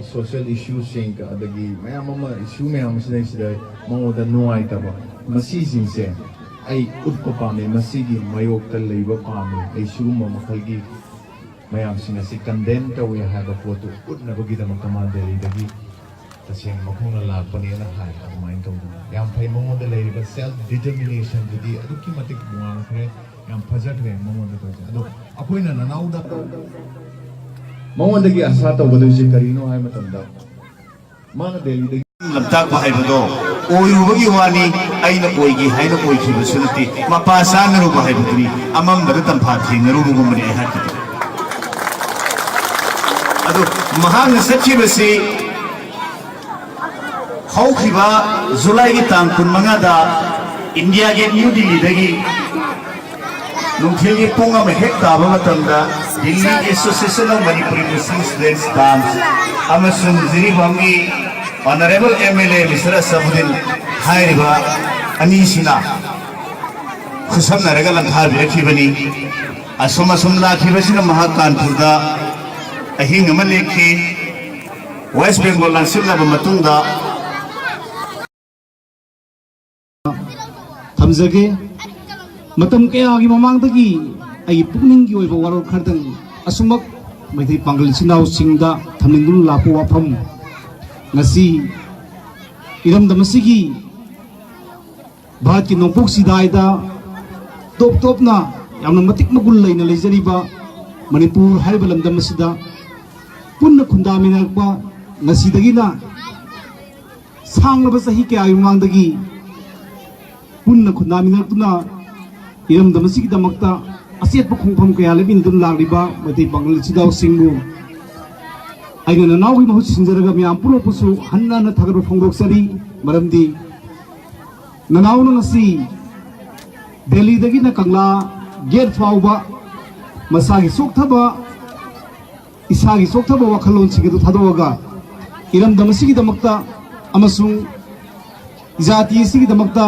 social issues sing adagi mayam ama issue mayam sida mangoda nuai taba masi singse ai utpa pame masigi mayok tal leiba pame ai suguma makhalgi mayam singa si condemn ta we have a photo utna bagi da makama deli dagi taseng makhuna la pani na hai mind to yam phai mangoda leiba self determination didi aduki matik buang khre yam phajatre mangoda to ado akoina nanauda mangoda gi asa to bodu ji karino hai matamda mana deli dagi lamtak ba hai bodo oirubagi wani aina oigi haina oigi basunati mapa sanaru ba hai bodri amam da tampha thinaru gumri ai hakki ado mahang sachi basi haukiba July gi tang kun manga da India ge New Delhi dagi nungthil gi ponga me hekta ba matamda Delhi Association of Manipuri Muslim Students Dance amasun ziri bangi Honorable MLA Mr. Sabudin Hairiba Anisina Khusam Naragal and Harvey Kibani Asuma Sumla Kibasina Mahakanpurda Ahin Maliki West Bengal and Silla Matunda Tamzage Matam Kayagi Mamangdagi ay Puningi over Water Curtain Asumak Mati Pangal Singda Tamindul Lapu Wapam Nasi iram damasigi bhat ki nopok sidai da top na yamna matik magul laina lejariba Manipur haiba lamdam asida punna khundaminakpa ngasidagi na sanglaba sahi kya yumangdagi punna khundaminakuna iram damasigi damakta asiatpa khongpham kaya lebin dun lagriba mati bangal sidau singbu aina Nanao mahut sinjaraga miyam puro pusu hanna na thagaru phongdoksari maramdi Nanao na ngasi Delhi dagi na Kangla gate fauba masagi sokthaba isagi sokthaba wakhalon sigadu thadoga iram damasigi damakta amasung jati sigi damakta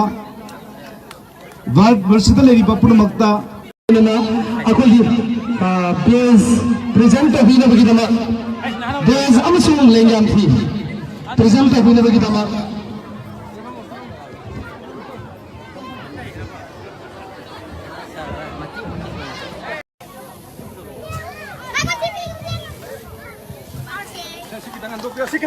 varsada leriba punamakta na akoli base present abina bagi dama There's also Lengan fee. Present of Winner Gitama. Sige,